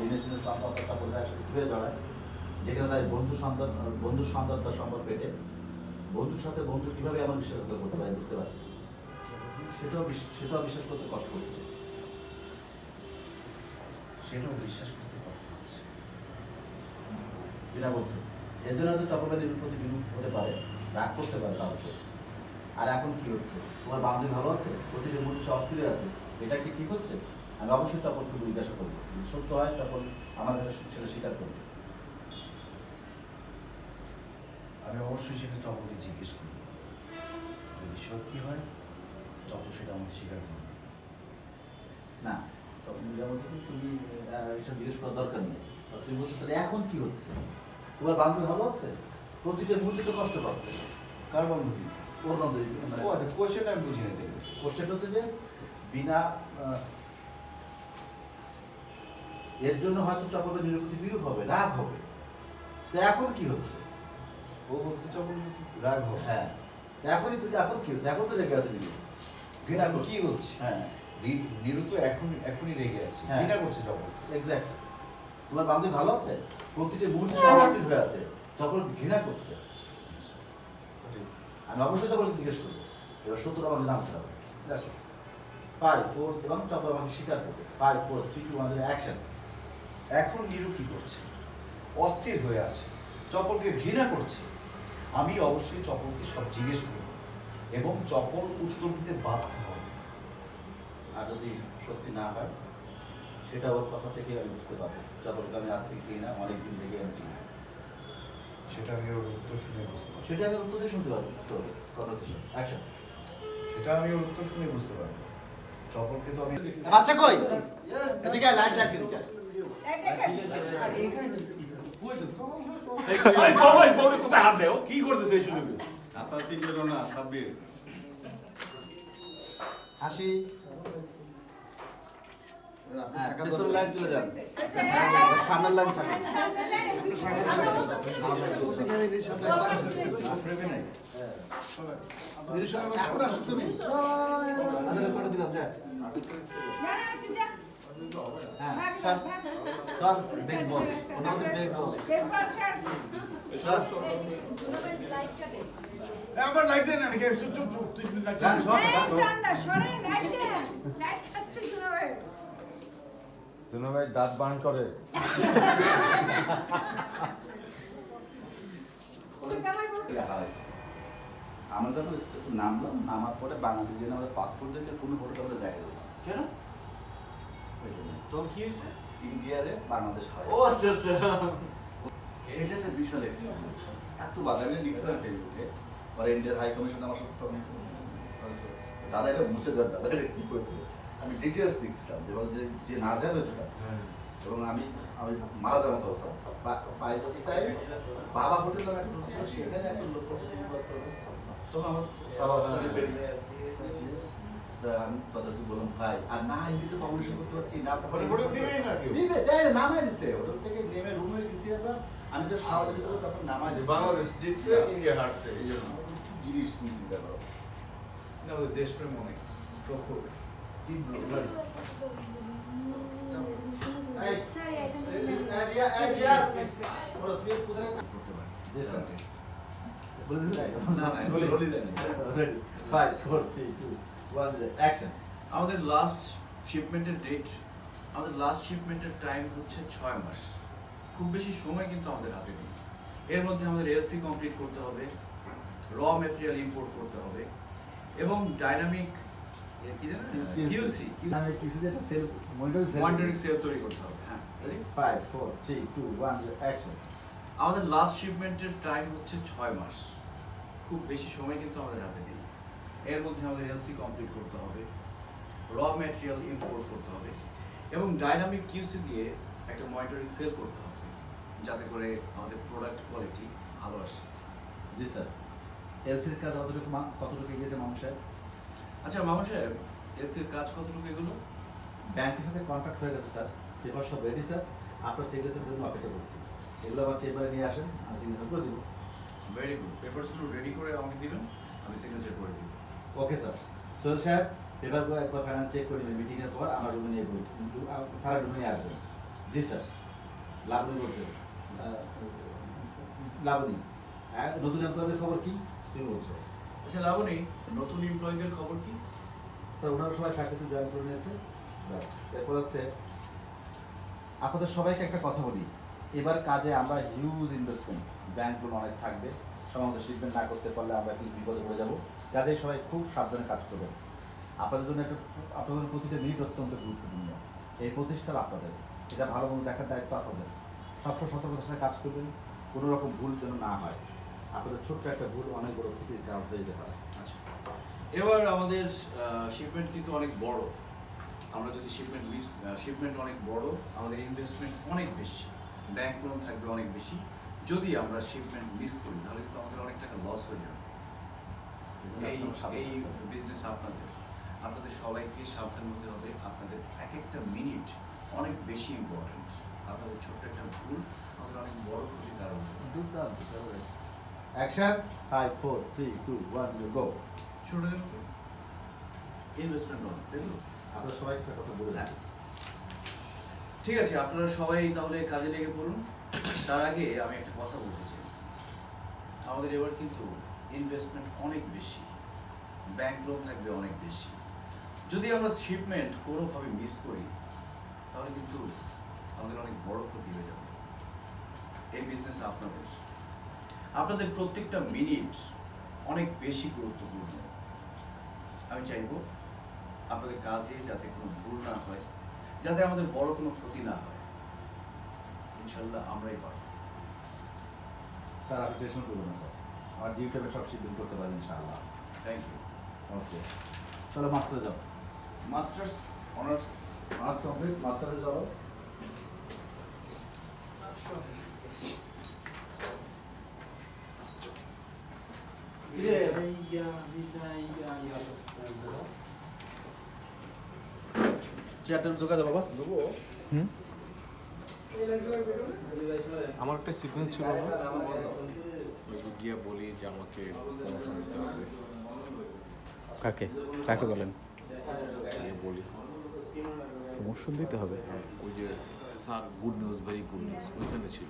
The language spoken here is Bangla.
দিনের দিনের সম্পর্ক চপলটা একসাথে কীভাবে জড়ায়, যেখানে তার বন্ধুর সন্তান তার সম্পর্ক পেটে বন্ধুর সাথে বন্ধু কীভাবে এমন বিশ্বাসঘাতকতা করতে পারে বুঝতে পারছি, সেটাও বিশ্বাস করতে কষ্ট হচ্ছে। সেটাও বিশ্বাস করতে কষ্ট হচ্ছে। বিনা বলছে এর জন্য হয়তো চক্রবাদীর প্রতি বিমুখ হতে পারে, রাগ করতে পারে তার হচ্ছে। আর এখন কি হচ্ছে, তোমার বান্ধবী ভালো আছে, প্রতিটি মুহূর্তে সে অস্থির আছে, এটা কি ঠিক হচ্ছে? আমি অবশ্যই চপলকে জিজ্ঞাসা করবো, যদি সত্য হয় চপল আমার কাছে সেটা স্বীকার করবে। আমি অবশ্যই সেটা চপলকে জিজ্ঞেস করব, যদি সত্যি হয় চপল সেটা আমাকে স্বীকার করবে। না, চপল বলছে কি তুমি এসব জিজ্ঞেস করার দরকার নেই। তুমি বলছো তাহলে এখন কি হচ্ছে, তোমার বান্ধবী ভালো আছে, প্রতিটা মুহূর্তে তো কষ্ট পাচ্ছে। কার বান্ধবী? ওর বান্ধবী। ও আচ্ছা, কোশ্চেনটা আমি বুঝিয়ে দেবো। কোশ্চেনটা হচ্ছে যে বিনা এর জন্য হয়তো চপলের নিরুপতি বিরূপ হবে, রাগ হবে, তো এখন কি হচ্ছে? ও বলছে চপল রাগ হবে। হ্যাঁ, এখন কি হচ্ছে? এখন তো রেগে আছে নিরু, ঘৃণা কি হচ্ছে? হ্যাঁ নিরু তো এখনই রেগে আছে, হ্যাঁ। ঘৃণা করছে চপল। এক্স্যাক্ট। তোমার বান্ধবী ভালো আছে, প্রতিটি মুহূর্তে সমাপ্তি হয়ে আছে, চপল ঘৃণা করছে। আমি অবশ্যই চপলকে জিজ্ঞেস করবো, এবার সত্যটা আমাকে জানতে হবে। 5 4 এবং চপল আমাকে স্বীকার করবে। 5 4 3 2 1 অ্যাকশন। এখন নিরু কি করছে? অস্থির হয়ে আছে, চপলকে ঘৃণা করছে। আমি অবশ্যই চপলকে সব জিজ্ঞেস করব এবং চপল উত্তর দিতে বাধ্য হবে। আর যদি সত্যি না হয়, সেটা ওর কথা থেকে আমি বুঝতে পারবো চপলকে আমি আজ থেকে চিনি না, অনেকদিন থেকে আমি চিনি। সেটা আমি ওর উত্তর শুনে বুঝতে পারবো। সেটা আমি উত্তর দিয়ে শুনতে পারবো। Conversation action. সেটা আমি ওর উত্তর শুনে বুঝতে পারবো। চপলকে তো আমি বাচ্চা কই? এদিকে লাইট জ্বালিয়ে এদিকে। কি করতেছে এই সুযোগে? আপনার তিনজন না, সাব্বির। হাসি। হ্যাঁ, পিছনের লাইন চলে যান, সামনের লাইন থাকে। এখন আসো তুমি। আদালত করে দিলাম, যা। হ্যাঁ, চল বেসবল, ওনাদের বেসবল। চল। আবার লাইট দেন না নাকি? চুপ চুপ চুপ, তুই লাইট যান, সর, দুনো ভাই দাঁত বান করে। আমরা যখন নামলাম, নামার পরে বাংলাদেশ যে আমাদের পাসপোর্ট দেখে কোনো হোটেল আমরা জায়গা দেবো কেন? তোর কি হয়েছে? ইন্ডিয়ারে বাংলাদেশ হয়। ও আচ্ছা আচ্ছা। এটা একটা বিশাল এক্সপিরিয়েন্স। এত বাদামি লিখছিলাম ফেসবুকে, পরে ইন্ডিয়ার হাই কমিশন আমার সাথে তখন দাদা এটা মুছে দেন, দাদা এটা কি করছে, আমি ডিটেলস লিখছিলাম এবং যে না যায় হয়েছিলাম, এবং আমি মারা যাওয়ার মতো হতাম। পাইলসটাই বাবা হোটেল নামে একটা ছিল, সেখানে একটা লোক তখন আমার সাবাস্তানে বেরিয়ে আমি তাদেরকে বললাম ভাই, আর না হিন্দিতে কমিউনিকেশন করতে পারছি না, দিবে তাই নামাই দিচ্ছে হোটেল থেকে নেমে রুমে গেছি আমরা। আমি তো সাহায্য দিতে তখন নামাই দিচ্ছি। বাংলাদেশ জিতছে, ইন্ডিয়া হারছে, এই জন্য। জিনিস তুমি চিন্তা করো, না ওদের দেশপ্রেম অনেক প্রখর। তীব্র আমাদের লাস্ট শিপমেন্টের টাইম হচ্ছে 6 মাস। খুব বেশি সময় কিন্তু আমাদের হাতে নেই। এর মধ্যে আমাদের এলসি কমপ্লিট করতে হবে, র ম্যাটেরিয়াল ইম্পোর্ট করতে হবে এবং ডাইনামিক কিউসি মনিটরিং সেল তৈরি করতে হবে। হ্যাঁ, রেডি? 5 4 3 2 1 অ্যাকশন। আমাদের লাস্ট শিপমেন্টের টাইম হচ্ছে 6 মাস। খুব বেশি সময় কিন্তু আমাদের হাতে নেই। এর মধ্যে আমাদের এলসি কমপ্লিট করতে হবে, র ম্যাটেরিয়াল ইম্পোর্ট করতে হবে এবং ডাইনামিক কিউসি দিয়ে একটা মনিটরিং সেল করতে হবে, যাতে করে আমাদের প্রোডাক্ট কোয়ালিটি ভালো আসে। জি স্যার। এলসির কাজ কতটুকু গেছে মামু সাহেব? আচ্ছা মামু সাহেব, এলসির কাজ কতটুকু এগুলো? ব্যাংকের সাথে কন্ট্যাক্ট হয়ে গেছে স্যার, পেপার সব রেডি স্যার, আপনার সিগনেচারের জন্য অপেক্ষা করছি। এগুলো আবার চেম্বারে নিয়ে আসেন, আমি সিগনেচার করে দেবো। ভেরি গুড, পেপারসগুলো রেডি করে আমাকে দিবেন, আমি সিগনেচার করে দিব। Okay sir. সোহেল সাহেব, পেপারগুলো একবার ফাইনাল চেক করে নেবেন, মিটিংয়ের পর আমার রুমে নিয়ে স্যারের রুমে নিয়ে আসবেন। জি স্যার। লাবণী বলছে লাবণী নতুন এমপ্লয়ীদের খবর কি তুমি বলছো? আচ্ছা লাবণী, নতুন এমপ্লয়ীদের খবর কি? স্যার ওনারা সবাই ফ্যাক্টরিতে জয়েন করে নিয়েছে। ব্যাস এরপর হচ্ছে আপনাদের সবাইকে একটা কথা বলি, এবার কাজে আমরা হিউজ ইনভেস্টমেন্ট, ব্যাংক লোন অনেক থাকবে, সবাই আমাদের শিপমেন্ট না করতে পারলে আমরা একটু বিপদে পড়ে যাবো। কাজে সবাই খুব সাবধানে কাজ করবেন। আপনাদের জন্য একটা আপনাদের প্রতিটা মিনিট অত্যন্ত গুরুত্বপূর্ণ। এই প্রতিষ্ঠান আপনাদের, এটা ভালো মন্দ দেখার দায়িত্ব আপনাদের। সবসময় সতর্কতার সাথে কাজ করবেন, কোনো রকম ভুল যেন না হয়। আপনাদের ছোট্ট একটা ভুল অনেক বড় ক্ষতির কারণ হয়ে যেতে পারে। আচ্ছা, এবার আমাদের শিপমেন্ট কিন্তু অনেক বড়। আমরা যদি শিপমেন্ট অনেক বড়, আমাদের ইনভেস্টমেন্ট অনেক বেশি, ব্যাংক লোন থাকবে অনেক বেশি। যদি আমরা শিপমেন্ট মিস করি তাহলে কিন্তু আমাদের অনেক টাকা লস হয়ে যাবে। এই বিজনেস আপনাদের সবাইকে সাবধান হতে হবে। আপনাদের এক একটা মিনিট অনেক বেশি ইম্পর্টেন্ট। আপনাদের ছোট্ট একটা ভুল আমাদের অনেক বড় ক্ষতির কারণ হবে। Action 5 4 3 2 1 you go. ছোট ইনভেস্টমেন্ট লোন, তাই তো? আপনারা সবাই একটা কথা বলে দেন। ঠিক আছে, আপনারা সবাই তাহলে কাজে লেগে পড়ুন। তার আগে আমি একটা কথা বলতে চাই, আমাদের এবার কিন্তু ইনভেস্টমেন্ট অনেক বেশি, ব্যাংক লোন থাকবে অনেক বেশি। যদি আমরা শিপমেন্ট কোনোভাবে মিস করি তাহলে কিন্তু আমাদের অনেক বড় ক্ষতি হয়ে যাবে। এই বিজনেস আপনাদের প্রত্যেকটা মিনিট অনেক বেশি গুরুত্বপূর্ণ। আমি চাইবো আপনাদের কাজে যাতে কোনো ভুল না হয়, যাতে আমাদের বড় কোনো ক্ষতি না হয়। ইনশাল্লাহ আমরাই পারব। স্যার আপনি টেনশন করবেন না স্যার, আমার ডিউটি আমি সব শিডিউল করতে পারি ইনশাআল্লাহ। Thank you. ওকে, চলো মাস্টারে যাও। মাস্টার্স অনার্স অনার্স কমপ্লিট, মাস্টারে যাও। চেয়ারটা ঢোকা বাবা দেবো। আমার একটা সিকোয়েন্স ছিল না, ওইকে গিয়ে বলি যে আমাকে প্রমোশন দিতে হবে, কাকে কাকে বলেন? গিয়ে বলি প্রমোশন দিতে হবে? ওই যে sir good news, very good news ওইখানে ছিল।